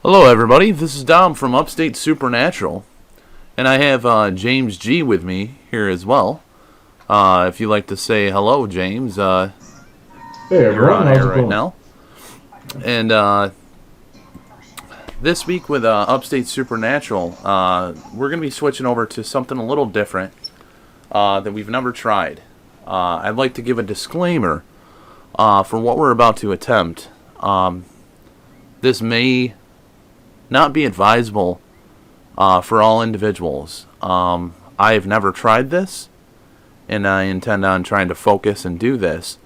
Hello everybody, this is Dom from Upstate Supernatural, and I have James G with me here as well. If you'd like to say hello, James, Hey you're everyone, on how's air it right going? now. And this week with Upstate Supernatural, we're going to be switching over to something a little different that we've never tried. I'd like to give a disclaimer for what we're about to attempt. This may not be advisable for all individuals. I have never tried this, and I intend on trying to focus and do this.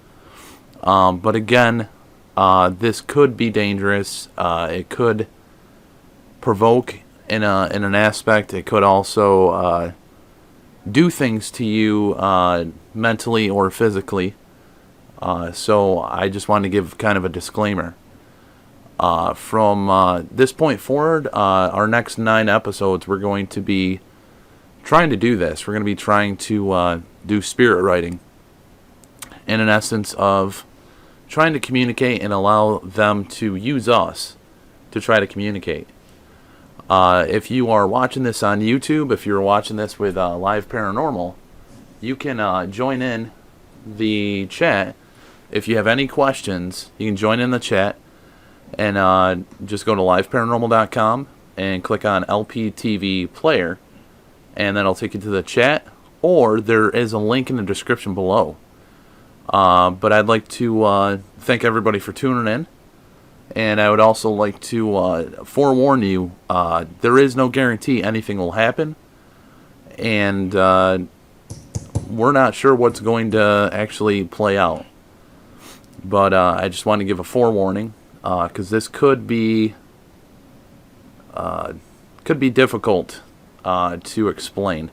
But again, this could be dangerous. It could provoke in an aspect. It could also do things to you mentally or physically. So I just wanted to give kind of a disclaimer. From this point forward, our next 9 episodes, we're going to be trying to do this. We're going to be trying to do spirit writing in an essence of trying to communicate and allow them to use us to try to communicate. If you are watching this on YouTube, if you're watching this with Live Paranormal, you can join in the chat. If you have any questions, you can join in the chat. And just go to liveparanormal.com and click on LPTV player, and that'll take you to the chat, or there is a link in the description below. But I'd like to thank everybody for tuning in, and I would also like to forewarn you, there is no guarantee anything will happen, and we're not sure what's going to actually play out. But I just want to give a forewarning. Because this could be difficult to explain,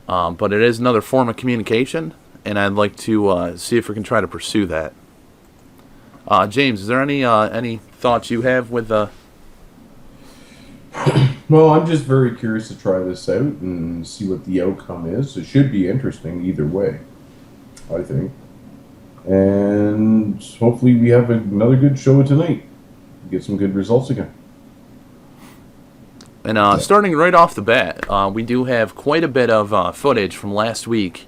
but it is another form of communication, and I'd like to see if we can try to pursue that. James, is there any thoughts you have with Well, I'm just very curious to try this out and see what the outcome is. It should be interesting either way, I think. And hopefully we have another good show tonight. Get some good results again. And starting right off the bat, we do have quite a bit of footage from last week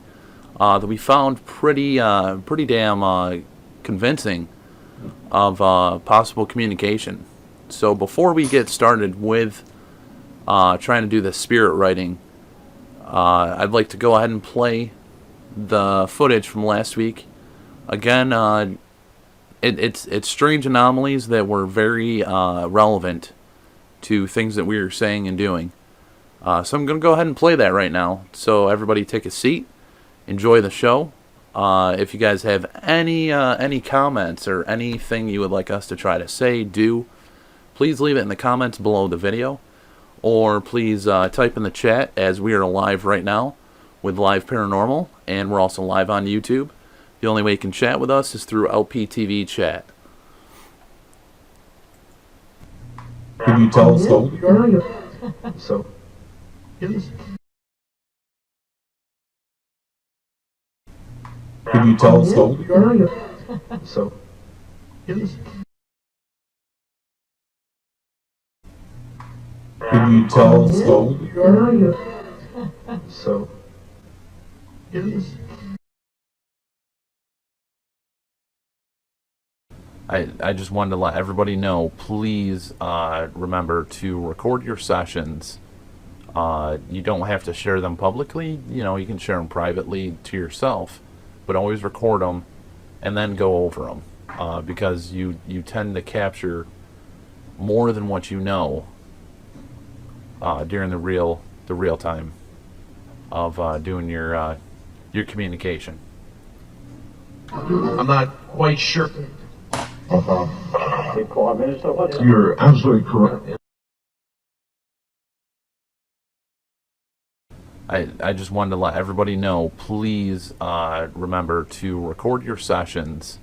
that we found pretty damn convincing of possible communication. So before we get started with trying to do the spirit writing, I'd like to go ahead and play the footage from last week. Again, it's strange anomalies that were very relevant to things that we were saying and doing. So I'm going to go ahead and play that right now. So everybody take a seat, enjoy the show. If you guys have any comments or anything you would like us to try to say, do, please leave it in the comments below the video. Or please type in the chat, as we are live right now with Live Paranormal, and we're also live on YouTube. The only way you can chat with us is through LPTV chat. Can you tell us how old you are? So, yes. Can you tell us how old you are? So, yes. Can you tell us how old you are? So, yes. I just wanted to let everybody know, please remember to record your sessions. You don't have to share them publicly. You can share them privately to yourself, but always record them and then go over them, because you tend to capture more than what you know during the real time of doing your communication. I'm not quite sure. You're absolutely correct. I just wanted to let everybody know, please remember to record your sessions.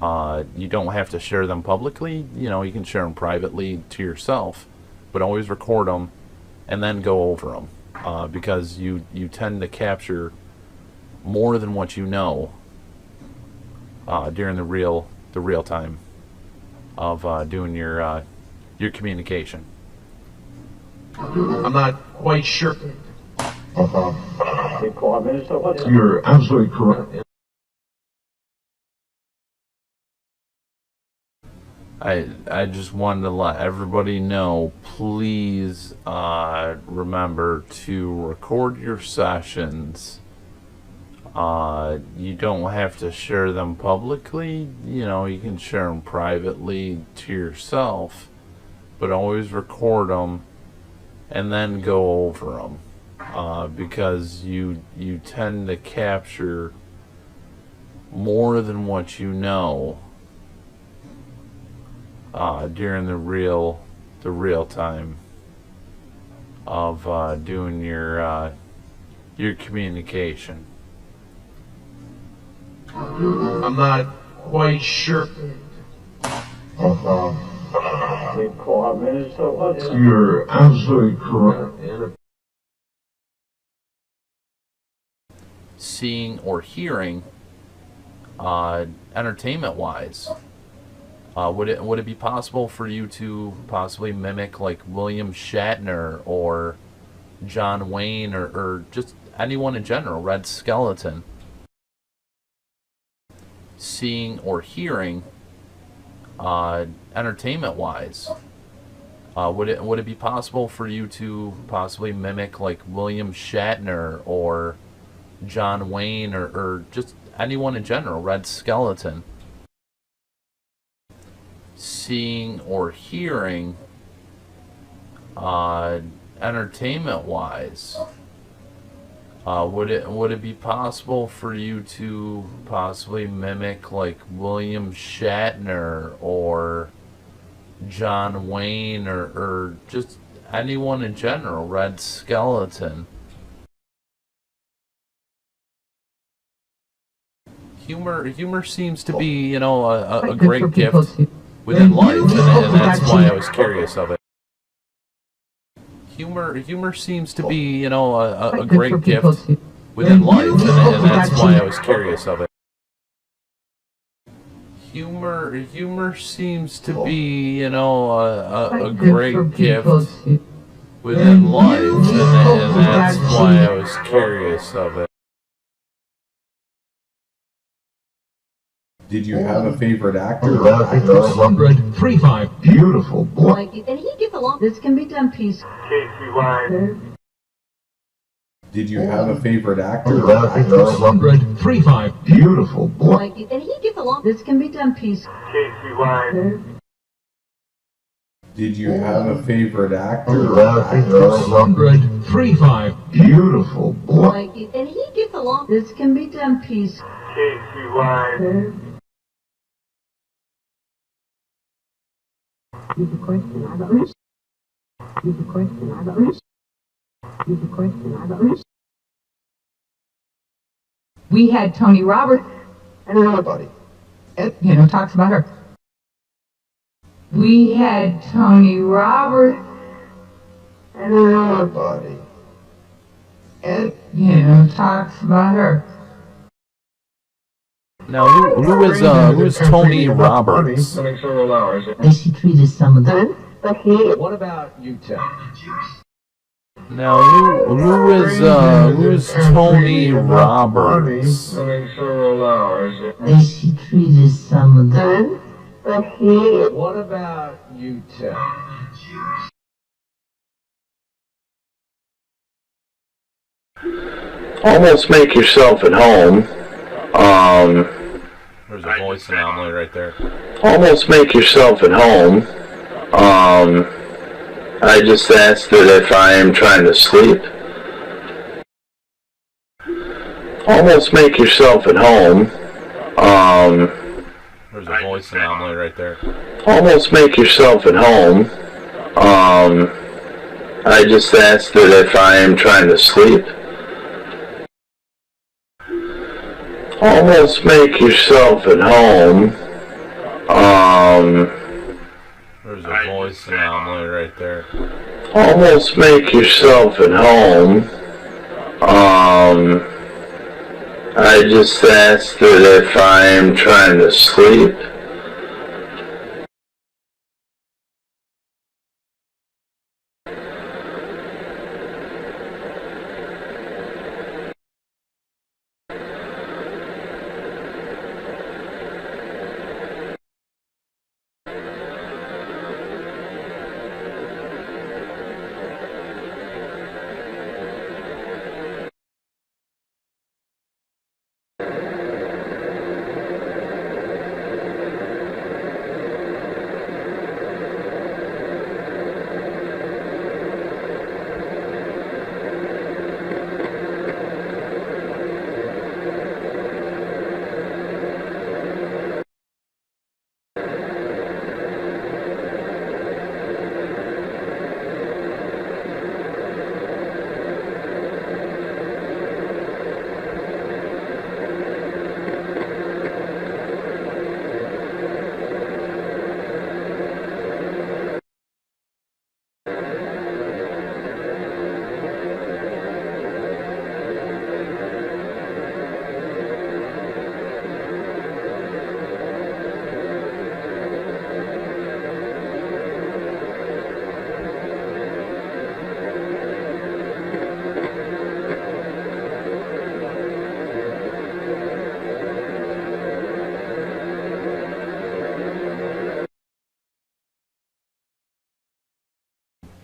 You don't have to share them publicly. You can share them privately to yourself, but always record them and then go over them, because you tend to capture more than what you know during the real time of doing your your communication. I'm not quite sure. You're absolutely correct. I just wanted to let everybody know, please remember to record your sessions. You don't have to share them publicly. You know, you can share them privately to yourself, but always record them and then go over them, because you tend to capture more than what you know during the real time of doing your communication. I'm not quite sure. You're absolutely correct. Seeing or hearing, entertainment-wise, would it be possible for you to possibly mimic like William Shatner or John Wayne or just anyone in general, Red Skeleton? Seeing or hearing, entertainment-wise, would it be possible for you to possibly mimic like William Shatner or John Wayne or just anyone in general, Red Skeleton? Seeing or hearing, entertainment-wise, would it be possible for you to possibly mimic like William Shatner or John Wayne or just anyone in general, Red Skeleton? Humor seems to be, you know, a great gift within life, and that's why I was curious of it. Humor seems to be, you know, a great gift within life, and that's why I was curious of it. Humor seems to be, you know, a great gift within life, and that's why I was curious of it. Did you have a favorite actor? 135. Beautiful boy. And he gets along. This can be done peacefully. Did you have a favorite actor? 135. Beautiful boy. And he gets along. This can be done peacefully. Did you have a favorite actor? 135. Beautiful boy. And he gets along. This can be done peacefully. We had Tony Roberts and another buddy. You know, talks about her. We had Tony Roberts and another buddy. You know, talks about her. Now, who is Tony Roberts? And she treated some of them. But he. What about you, Tim? Now, who is Tony Roberts? And she treated some of them. But he. What about you, Tim? Almost make yourself at home. There's a voice anomaly right there. Almost make yourself at home. I just asked that if I am trying to sleep. Almost make yourself at home. There's a voice anomaly right there. Almost make yourself at home. I just asked that if I am trying to sleep. Almost make yourself at home. There's a voice anomaly right there. Almost make yourself at home. I just asked that if I am trying to sleep.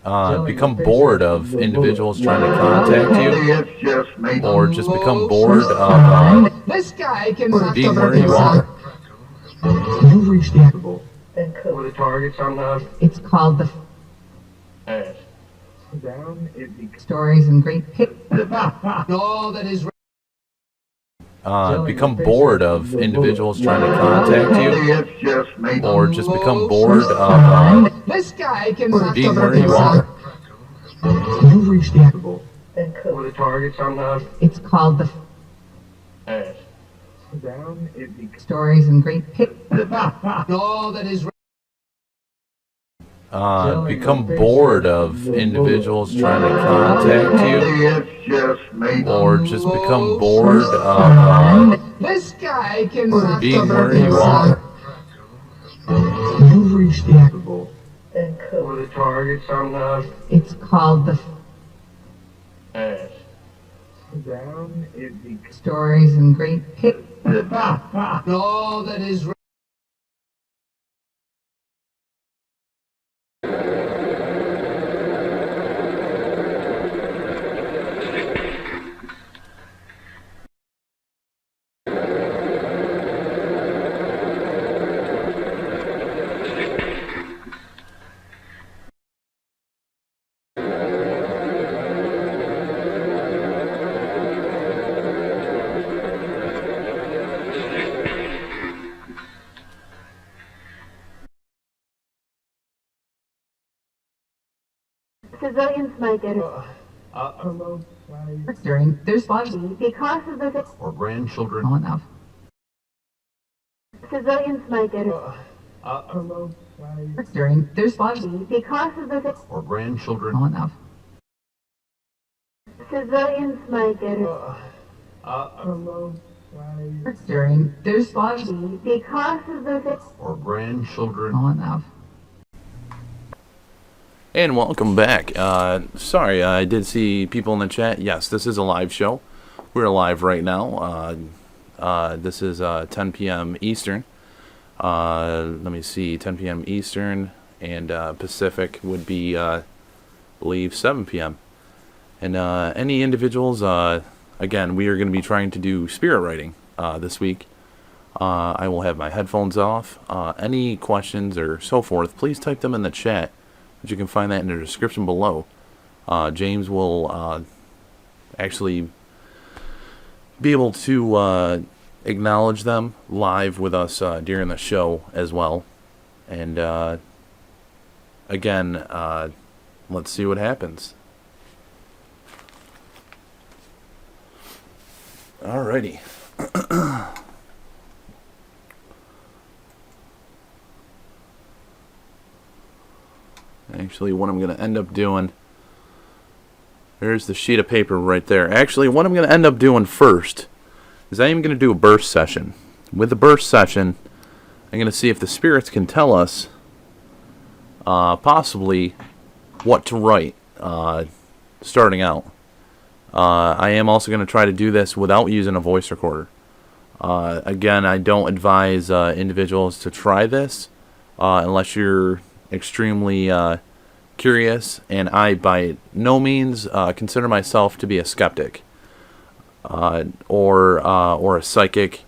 become bored of individuals trying to contact you, It's just me. or just become bored of This guy can being where you are. You've reached the actionable. With the targets on the It's called the ass. Down, Stories and Great Pictures. all that is Become bored of individuals trying to contact you, It's just me. or just become bored of This guy can being where you are. You've reached the actionable. with the targets on the It's called the ass. Down, Stories and Great Pictures. all that is Become bored of individuals trying to contact you, It's just me. or just become bored of This guy can being where you are. You've reached the actionable. with the targets on the It's called the ass. Down, Stories and Great Pictures. all that is Civilians might get it During there's lots because of the Or grandchildren. well enough. civilians might get it During there's lots because of the Or grandchildren. well enough. civilians might get it During there's lots because of the Or grandchildren. well enough. And welcome back. Sorry, I did see people in the chat. Yes, this is a live show. We're live right now. This is 10 p.m. Eastern. Let me see, 10 p.m. Eastern, and Pacific would be, I believe, 7 p.m. And any individuals, again, we are going to be trying to do spirit writing this week. I will have my headphones off. Any questions or so forth, please type them in the chat. You can find that in the description below. James will actually be able to acknowledge them live with us during the show as well. And again, let's see what happens. Alrighty. Actually, what I'm going to end up doing, there's the sheet of paper right there. Actually, what I'm going to end up doing first is I'm going to do a burst session. With the burst session, I'm going to see if the spirits can tell us possibly what to write starting out. I am also going to try to do this without using a voice recorder. Again, I don't advise individuals to try this unless you're extremely curious, and I by no means consider myself to be a skeptic or a psychic.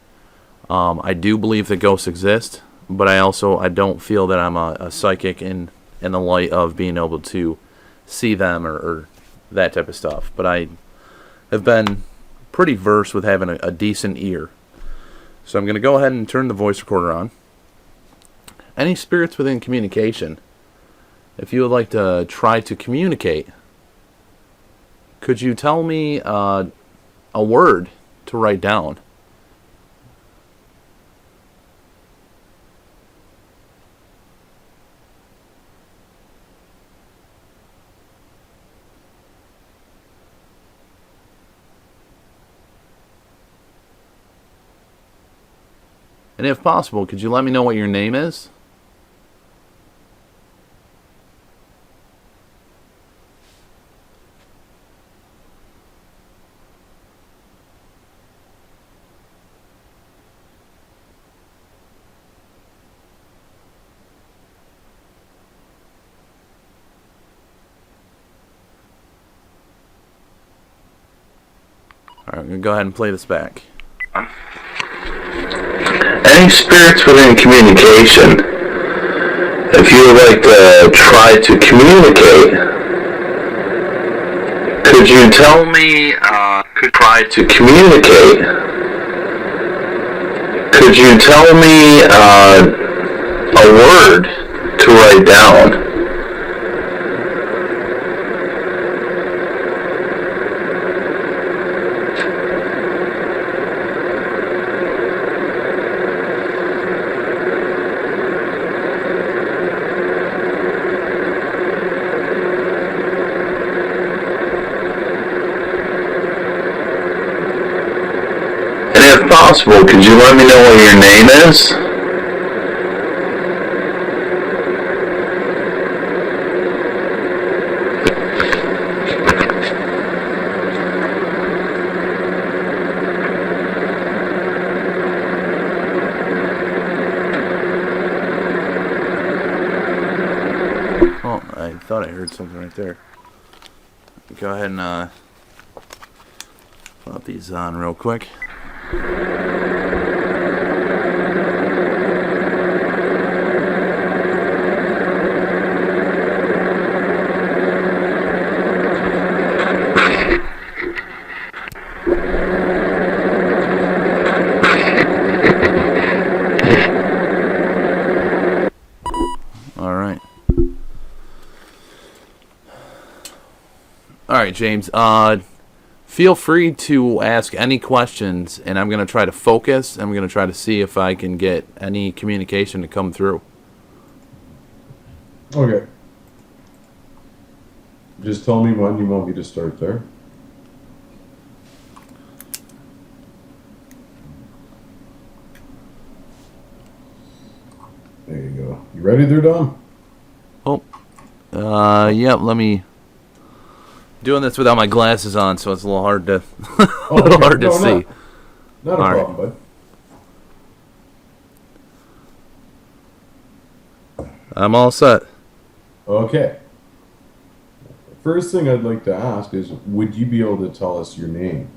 I do believe that ghosts exist, but I don't feel that I'm a psychic in the light of being able to see them or that type of stuff. But I have been pretty versed with having a decent ear. So I'm going to go ahead and turn the voice recorder on. Any spirits within communication, if you would like to try to communicate, could you tell me a word to write down? And if possible, could you let me know what your name is? Alright, I'm going to go ahead and play this back. Any spirits within communication, if you would like to try to communicate, could you tell me, could you tell me a word to write down? And if possible, could you let me know what your name is? Oh, I thought I heard something right there. Go ahead and put these on real quick. All right, James. Feel free to ask any questions, and I'm going to try to focus. I'm going to try to see if I can get any communication to come through. Okay. Just tell me when you want me to start there. There you go. You ready there, Dom? Oh. Yep, let me... Doing this without my glasses on, so it's a little hard to see. Not a problem, bud. I'm all set. Okay. First thing I'd like to ask is, would you be able to tell us your name?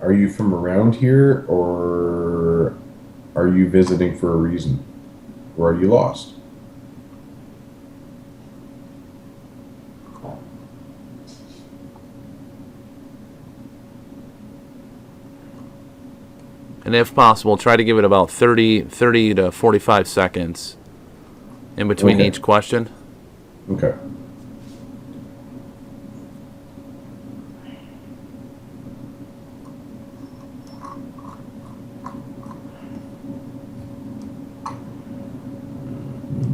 Are you from around here, or are you visiting for a reason? Or are you lost? And if possible, try to give it about 30 to 45 seconds in between each question. Okay.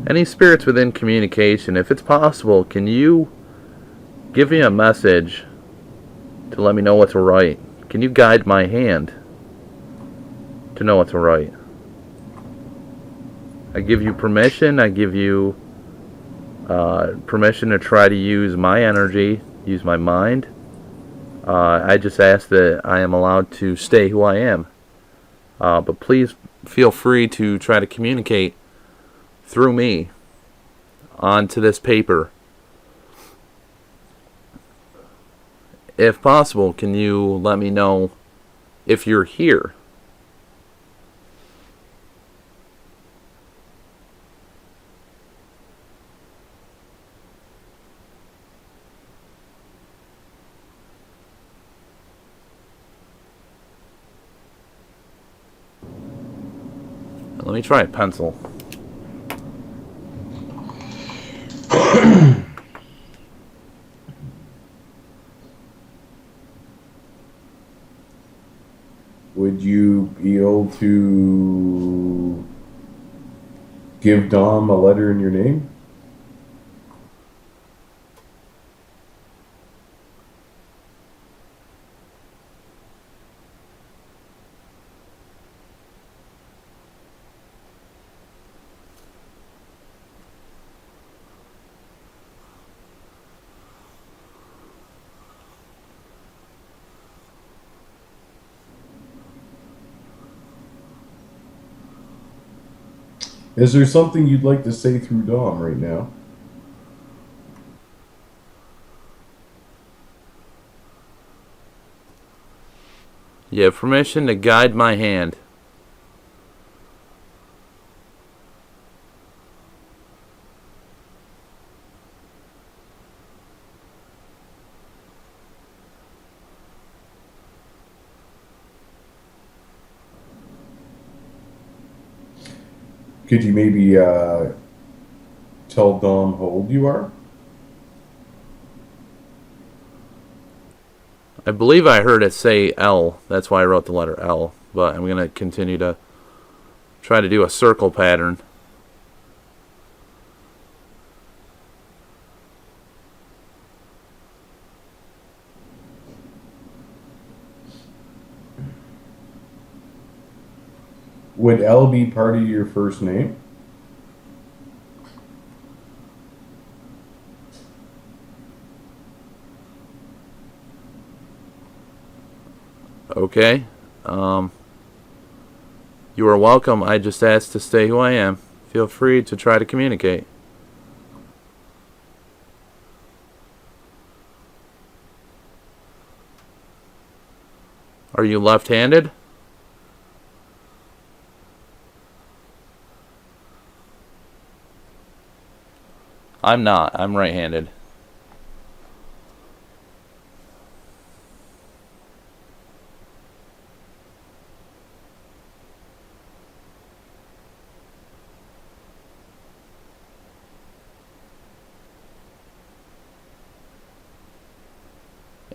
Any spirits within communication, if it's possible, can you give me a message to let me know what to write? Can you guide my hand to know what to write? I give you permission. I give you permission to try to use my energy, use my mind. I just ask that I am allowed to stay who I am. But please feel free to try to communicate through me onto this paper. If possible, can you let me know if you're here? Let me try a pencil. Would you be able to give Dom a letter in your name? Is there something you'd like to say through Dom right now? You have permission to guide my hand. Could you maybe tell Dom how old you are? I believe I heard it say L. That's why I wrote the letter L. But I'm going to continue to try to do a circle pattern. Would L be part of your first name? Okay. You are welcome. I just asked to stay who I am. Feel free to try to communicate. Are you left-handed? I'm not. I'm right-handed.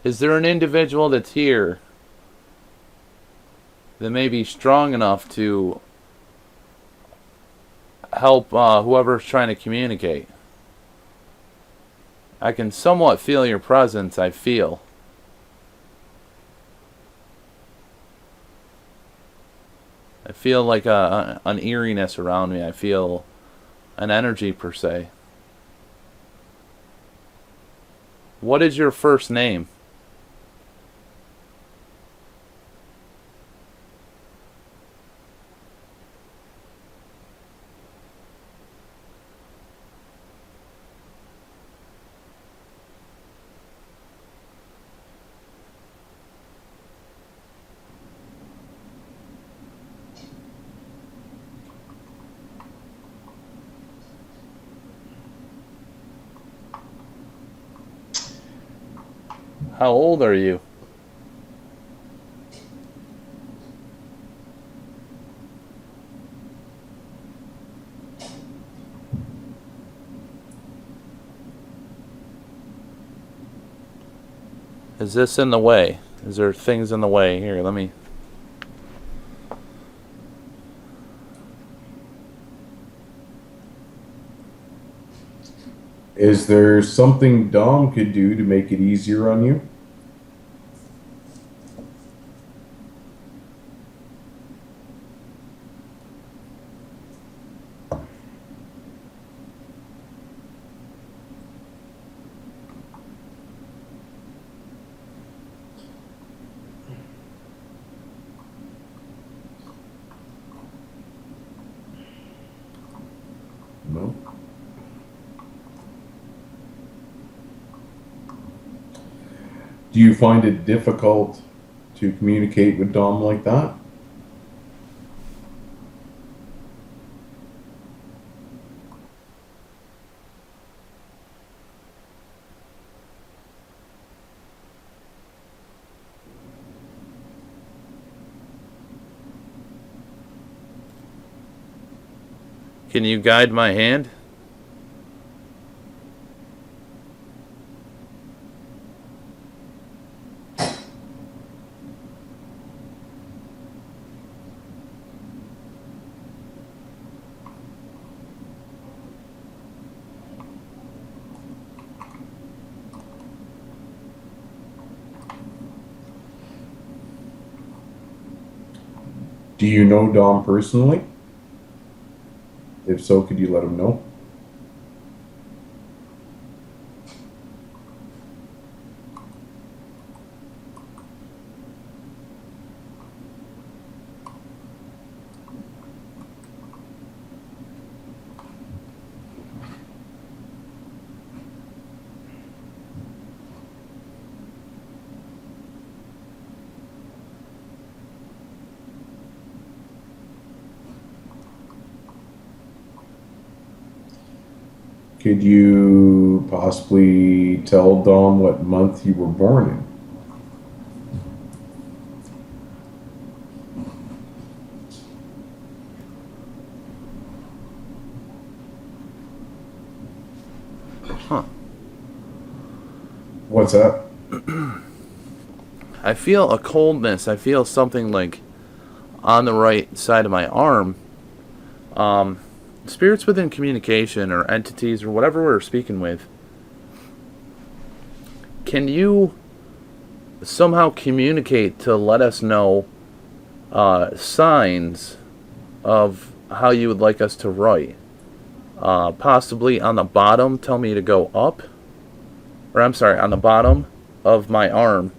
Is there an individual that's here that may be strong enough to help whoever's trying to communicate? I can somewhat feel your presence, I feel. I feel like an eeriness around me. I feel an energy per se. What is your first name? How old are you? Is this in the way? Is there things in the way? Here, let me... Is there something Dom could do to make it easier on you? No. Do you find it difficult to communicate with Dom like that? Can you guide my hand? Do you know Dom personally? If so, could you let him know? Could you possibly tell Dom what month you were born in? Huh. What's that? I feel a coldness. I feel something like on the right side of my arm. Spirits within communication or entities or whatever we're speaking with. Can you somehow communicate to let us know signs of how you would like us to write? Possibly on the bottom, tell me to go up. Or I'm sorry, on the bottom of my arm.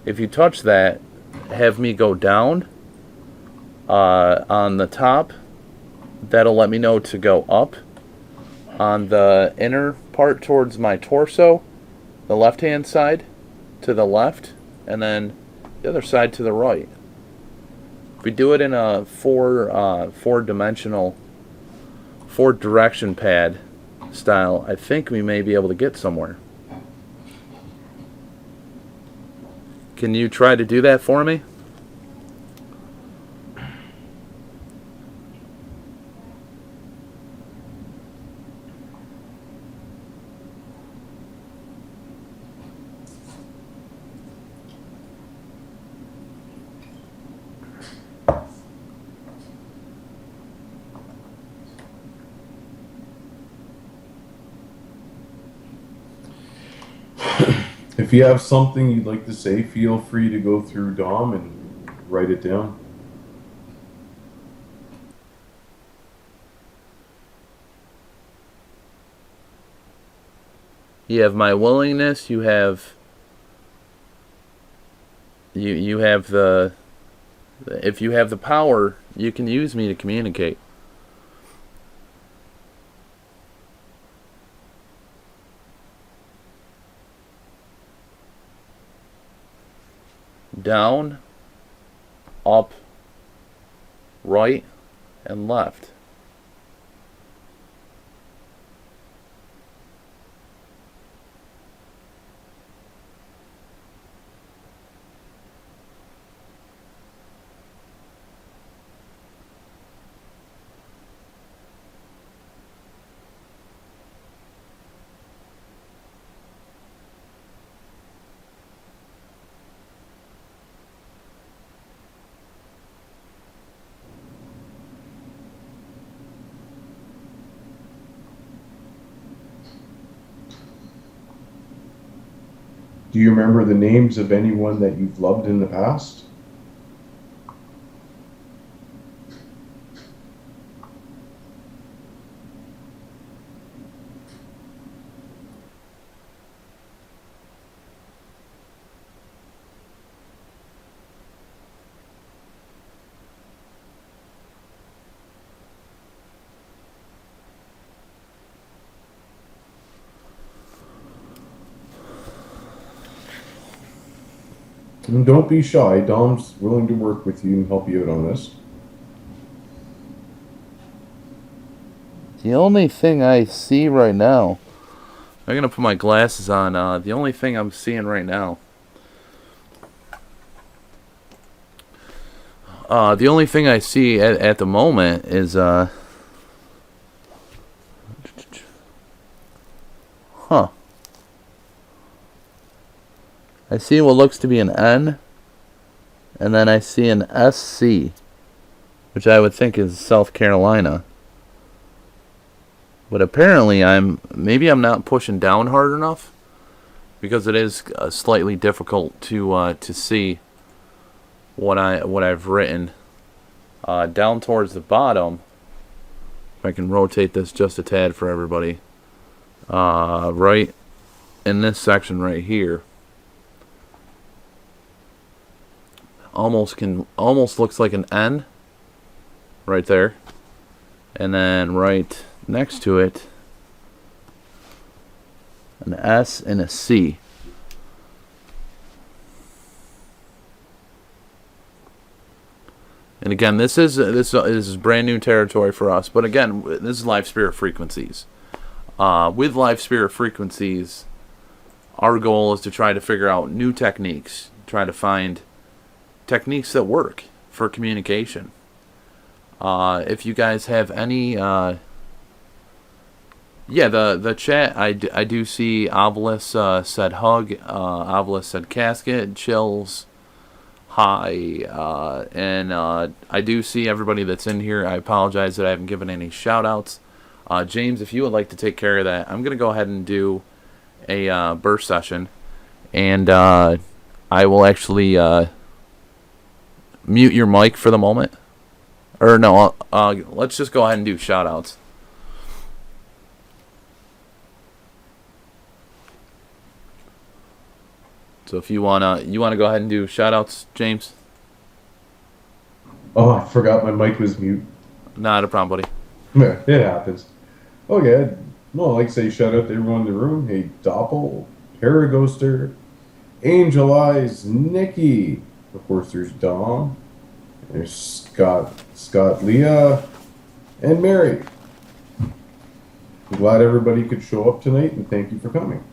If you touch that, have me go down. On the top, that'll let me know to go up. On the inner part towards my torso, the left-hand side to the left, and then the other side to the right. If we do it in a four-dimensional, four-direction pad style, I think we may be able to get somewhere. Can you try to do that for me? If you have something you'd like to say, feel free to go through Dom and write it down. You have my willingness, you have you have the if you have the power, you can use me to communicate. Down, up, right, and left. Do you remember the names of anyone that you've loved in the past? And don't be shy. Dom's willing to work with you and help you out on this. The only thing I see right now, I'm going to put my glasses on. The only thing I'm seeing right now, the only thing I see at the moment is, huh. I see what looks to be an N, and then I see an SC, which I would think is South Carolina. But apparently maybe I'm not pushing down hard enough, because it is slightly difficult to see what I've written. Down towards the bottom, if I can rotate this just a tad for everybody, right in this section right here, almost looks like an N right there, and then right next to it an S and a C. And again, this is brand new territory for us, but again, this is live spirit frequencies. with live spirit frequencies, our goal is to try to figure out new techniques, try to find techniques that work for communication. If you guys have any, the chat, I do see Obelisk said hug, Obelisk said casket, chills, hi, and I do see everybody that's in here. I apologize that I haven't given any shout outs. James, if you would like to take care of that, I'm going to go ahead and do a burst session, and I will actually mute your mic for the moment. Or no, let's just go ahead and do shout outs. So if you wanna go ahead and do shout outs, James? Oh, I forgot my mic was mute. Not a problem, buddy. It happens. Okay, no, I'd like to say shout out to everyone in the room. Hey, Doppel, Paraghoster, Angel Eyes, Nikki. Of course, there's Dom. There's Scott, Leah, and Mary. I'm glad everybody could show up tonight, and thank you for coming.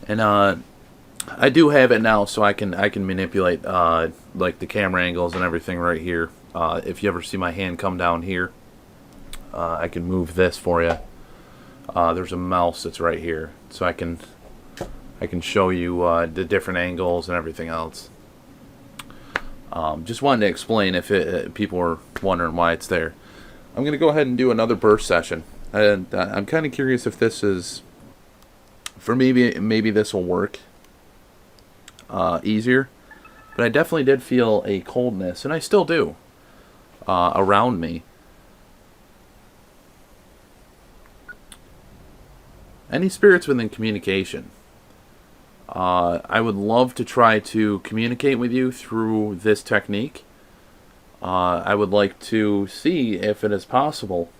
And I do have it now, so I can manipulate like the camera angles and everything right here. If you ever see my hand come down here, I can move this for you. There's a mouse that's right here, so I can show you the different angles and everything else. Just wanted to explain if people were wondering why it's there. I'm going to go ahead and do another burst session, and I'm kind of curious if this is, for maybe this will work easier. But I definitely did feel a coldness, and I still do, around me. Any spirits within communication. I would love to try to communicate with you through this technique. I would like to see if it is possible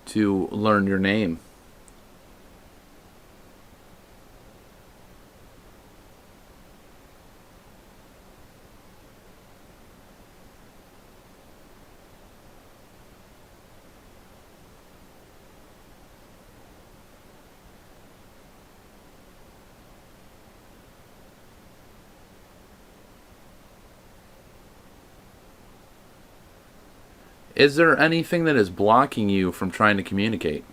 to learn your name. Is there anything that is blocking you from trying to communicate?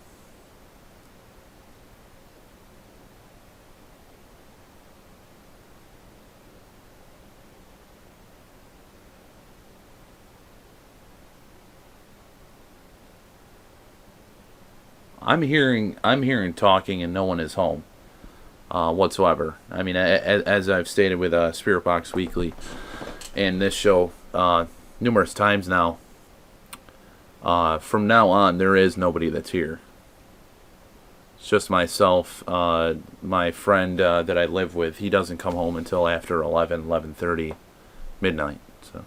I'm hearing talking and no one is home whatsoever. I mean, as I've stated with Spirit Box Weekly and this show numerous times now, from now on, there is nobody that's here. It's just myself, my friend that I live with. He doesn't come home until after 11:30, midnight. So.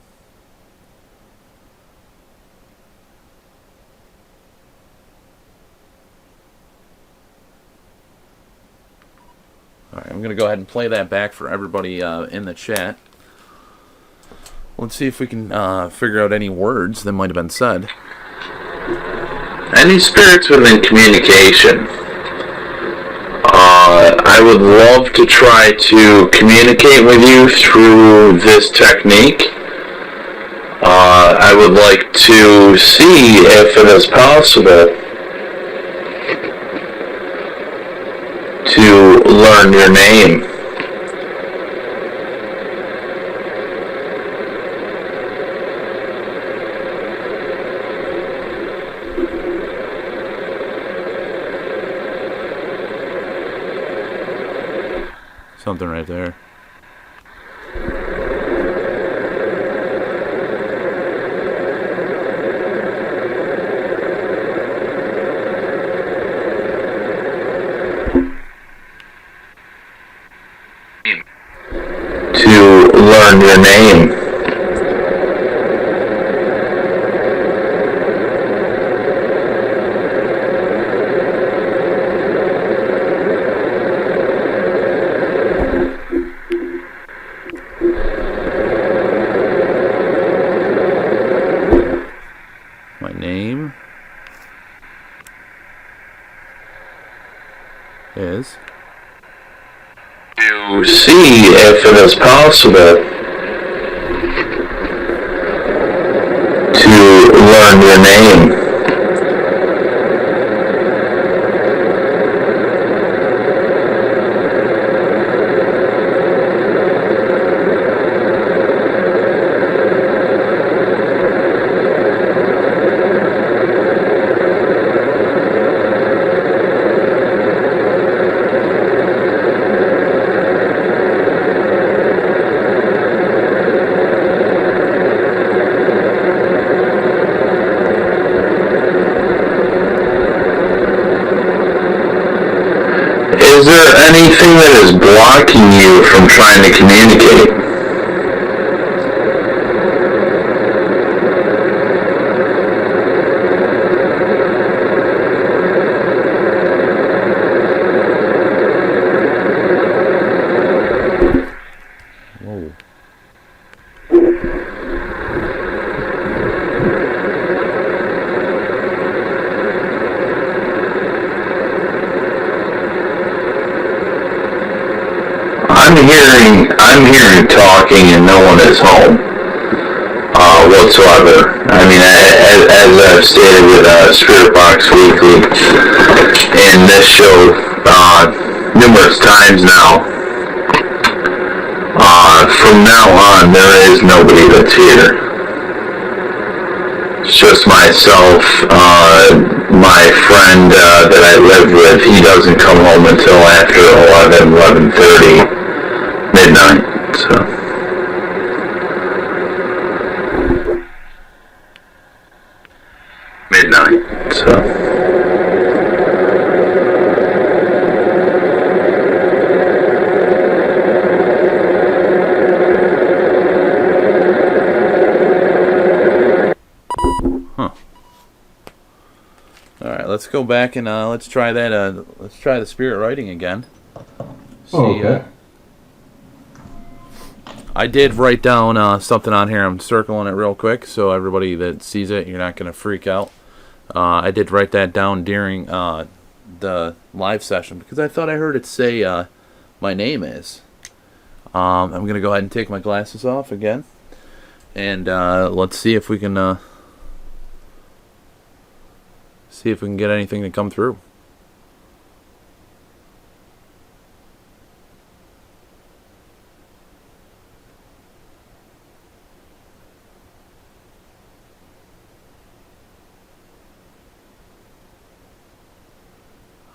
All right, I'm going to go ahead and play that back for everybody in the chat. Let's see if we can figure out any words that might have been said. Any spirits within communication. I would love to try to communicate with you through this technique. I would like to see if it is possible to learn your name. Something right there. To learn your name. name is To see if it is possible to learn your name. Is there anything that is blocking you from trying to communicate? Whoa. I'm hearing talking and no one is home, whatsoever. I mean, as I've stated with Spirit Box Weekly in this show, numerous times now, from now on, there is nobody that's here. It's just myself, my friend, that I live with. He doesn't come home until after 11:30. Midnight, so. Midnight, so. Huh. Alright, let's go back and let's try that. Let's try the spirit writing again. See, Okay. I did write down something on here. I'm circling it real quick so everybody that sees it, you're not going to freak out. I did write that down during the live session because I thought I heard it say my name is. I'm going to go ahead and take my glasses off again. And let's see if we can get anything to come through.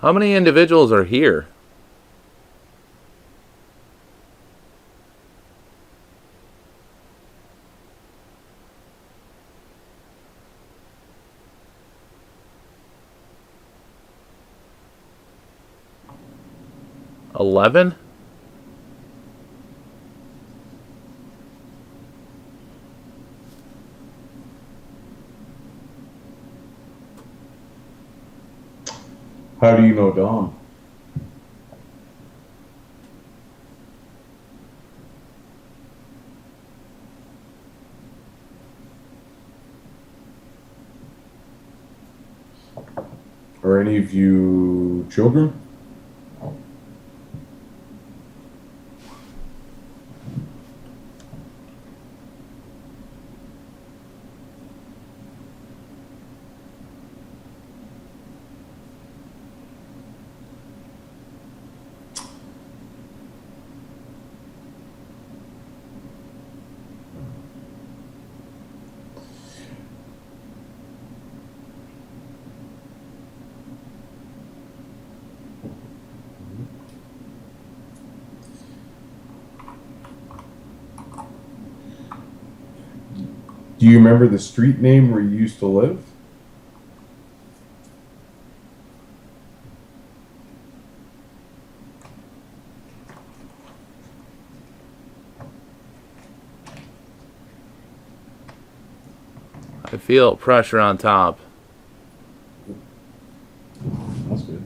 How many individuals are here? $11? How do you know Dom? Are any of you children? Do you remember the street name where you used to live? I feel pressure on top. That's good.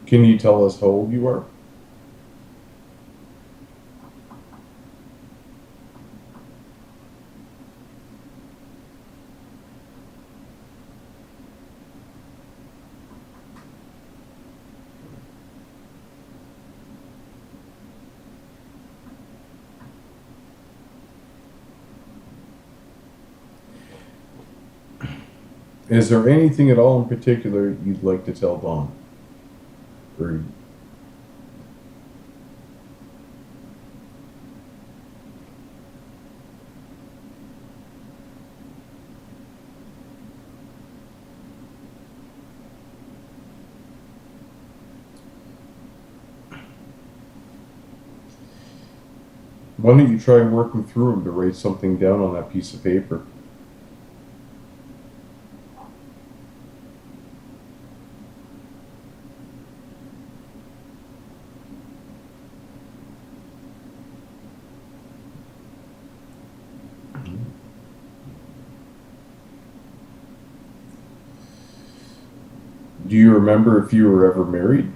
Can you tell us how old you are? Is there anything at all in particular you'd like to tell Dawn? Or why don't you try working through them to write something down on that piece of paper? Do you remember if you were ever married?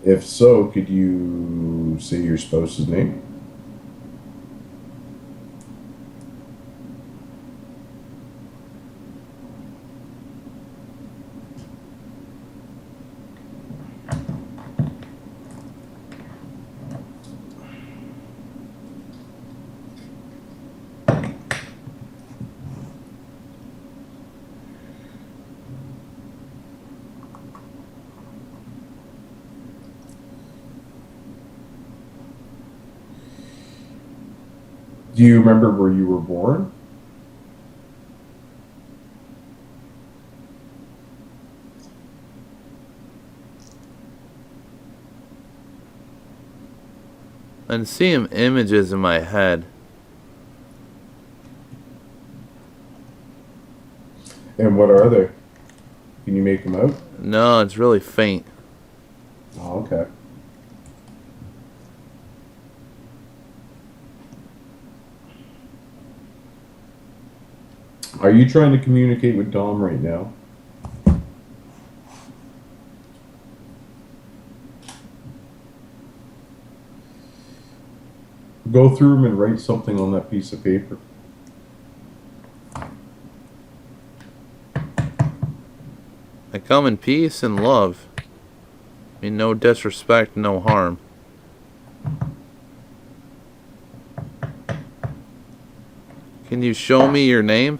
If so, could you say your spouse's name? Do you remember where you were born? I'm seeing images in my head. And what are they? Can you make them out? No, it's really faint. Oh, okay. Are you trying to communicate with Dom right now? Go through them and write something on that piece of paper. I come in peace and love. I mean, no disrespect, no harm. Can you show me your name?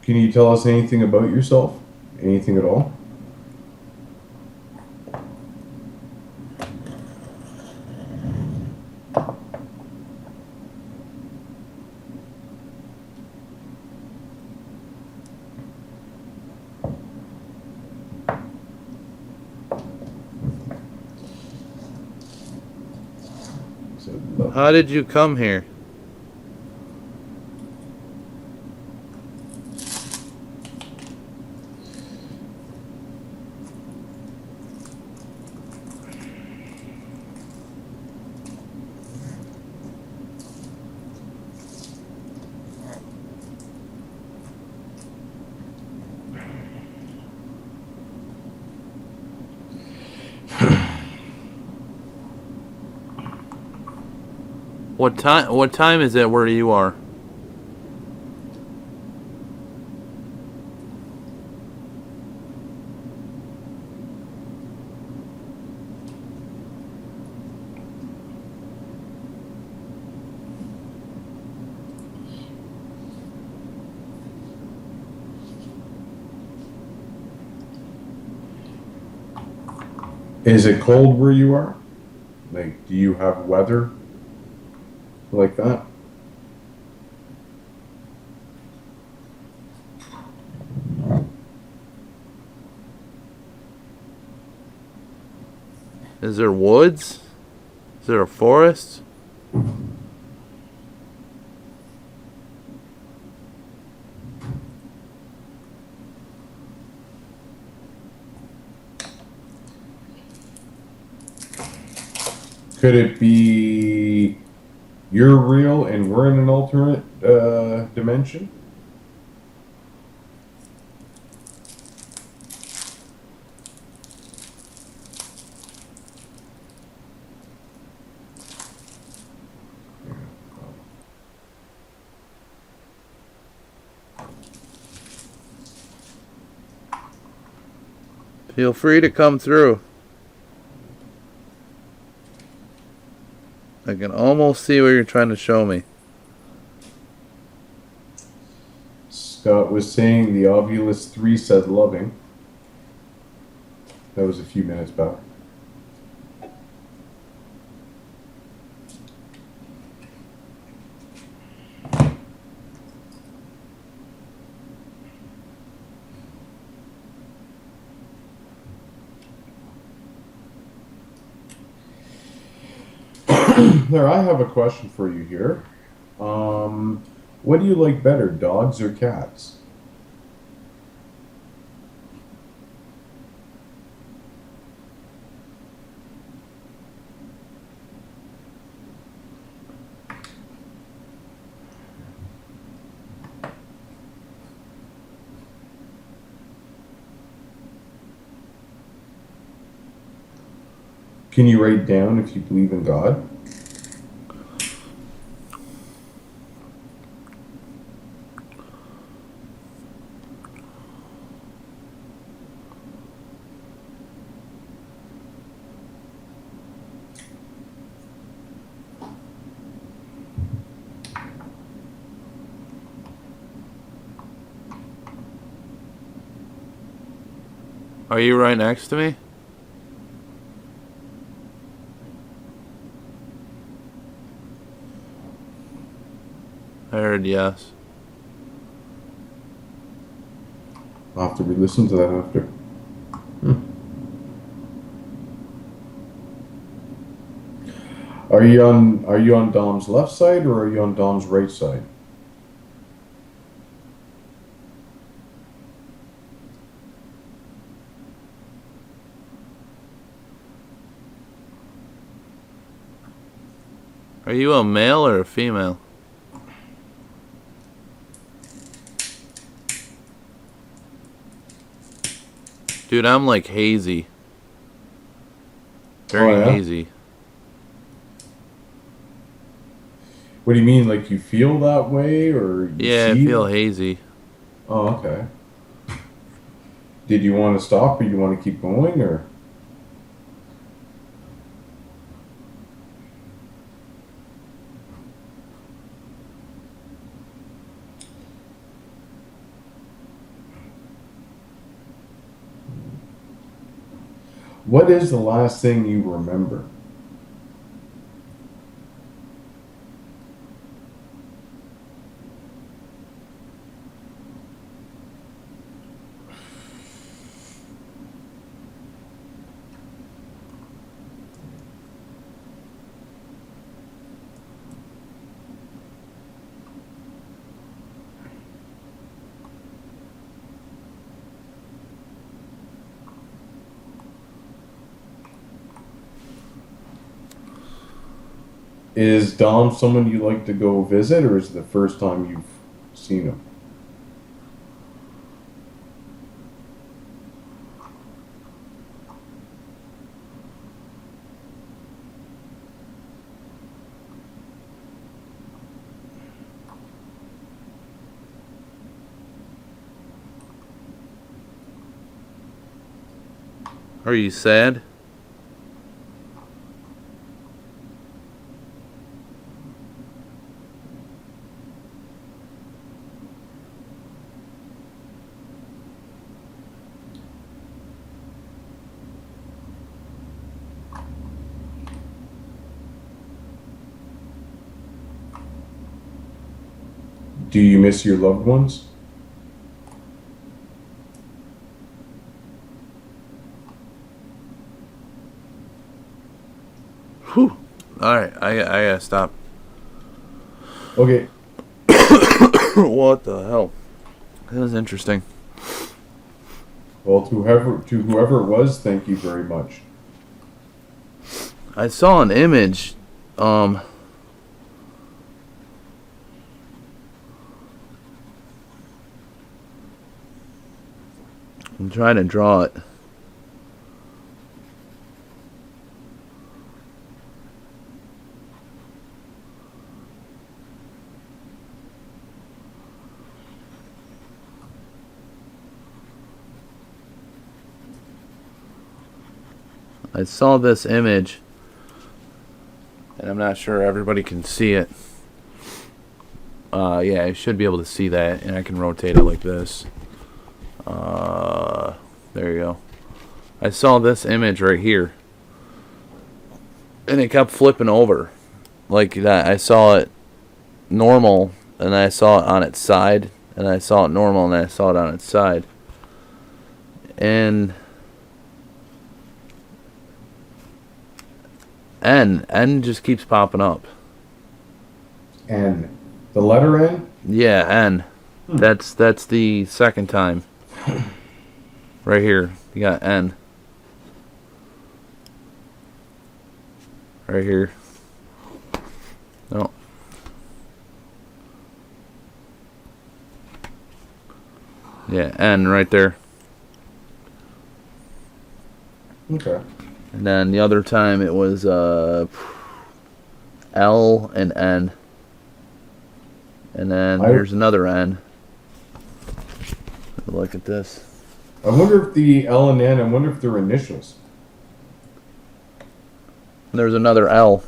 Can you tell us anything about yourself? Anything at all? How did you come here? What time is it where you are? Is it cold where you are? Like, do you have weather like that? Is there woods? Is there a forest? Could it be you're real and we're in an alternate dimension? Feel free to come through. I can almost see what you're trying to show me. Scott was saying the Ovulus 3 said loving. That was a few minutes back. There, I have a question for you here. What do you like better, dogs or cats? Can you write down if you believe in God? Are you right next to me? I heard yes. I'll have to re-listen to that after. Are you on Dom's left side or are you on Dom's right side? Are you a male or a female? Dude, I'm like hazy. Very yeah? hazy. What do you mean, like you feel that way or you Yeah, I see? feel hazy. Oh, okay. Did you want to stop or you want to keep going or? What is the last thing you remember? Is Dom someone you like to go visit, or is it the first time you've seen him? Are you sad? Do you miss your loved ones? Alright, I gotta stop. Okay. What the hell? That was interesting. Well, to whoever it was, thank you very much. I saw an image. I'm trying to draw it. I saw this image, and I'm not sure everybody can see it. Yeah, I should be able to see that, and I can rotate it like this. There you go. I saw this image right here, and it kept flipping over like that. I saw it normal, and I saw it on its side, and I saw it normal, and I saw it on its side. And N just keeps popping up. N. The letter N? Yeah, N. That's the second time. Right here, you got N. Right here. No. Yeah, N right there. Okay. And then the other time it was L and N. And then here's another N. Look at this. I wonder if the L and N, I wonder if they're initials. There's another L.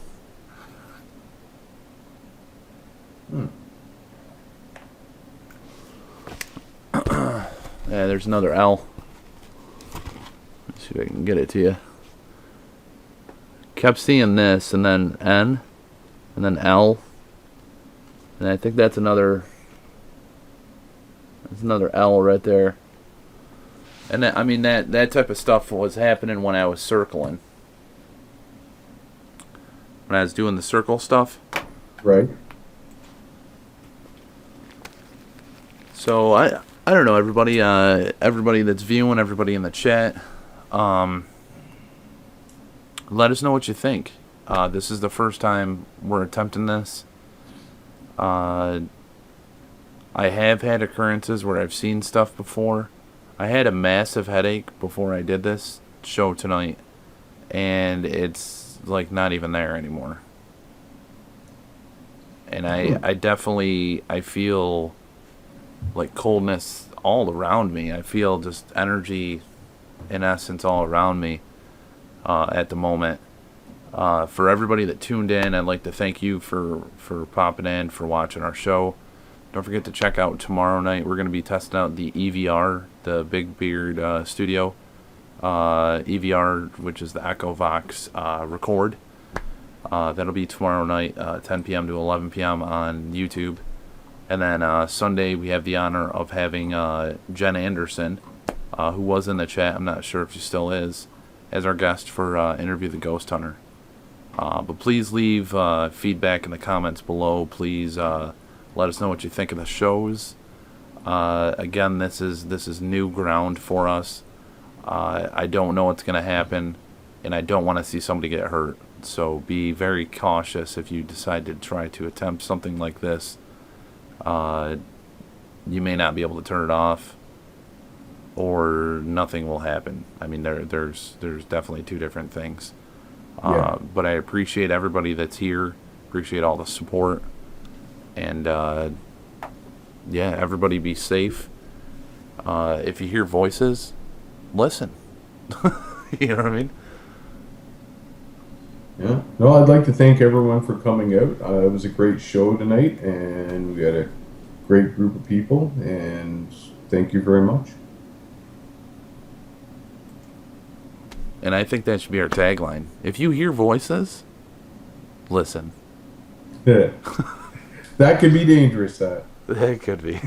Yeah, there's another L. Let's see if I can get it to you. Kept seeing this, and then N, and then L, and I think that's another. There's another L right there. And that, I mean that type of stuff was happening when I was circling. When I was doing the circle stuff. Right. So I don't know, everybody that's viewing, everybody in the chat, let us know what you think. This is the first time we're attempting this. I have had occurrences where I've seen stuff before. I had a massive headache before I did this show tonight, and it's like not even there anymore. And I definitely, I feel like coldness all around me. I feel just energy, in essence, all around me at the moment. For everybody that tuned in, I'd like to thank you for popping in, for watching our show. Don't forget to check out tomorrow night. We're going to be testing out the EVR, the Big Beard Studio. EVR, which is the Echo Vox Record. That'll be tomorrow night, 10 p.m. to 11 p.m. on YouTube. And then Sunday, we have the honor of having Jen Anderson, who was in the chat, I'm not sure if she still is, as our guest for Interview the Ghost Hunter. But please leave feedback in the comments below. Please let us know what you think of the shows. Again, this is new ground for us. I don't know what's going to happen, and I don't want to see somebody get hurt. So be very cautious if you decide to try to attempt something like this. You may not be able to turn it off, or nothing will happen. I mean, there's definitely two different things. Yeah. But I appreciate everybody that's here. Appreciate all the support. And, yeah, everybody be safe. If you hear voices, listen. You know what I mean? Yeah. No, I'd like to thank everyone for coming out. It was a great show tonight, and we had a great group of people, and thank you very much. And I think that should be our tagline. If you hear voices, listen. That could be dangerous, that. That could be.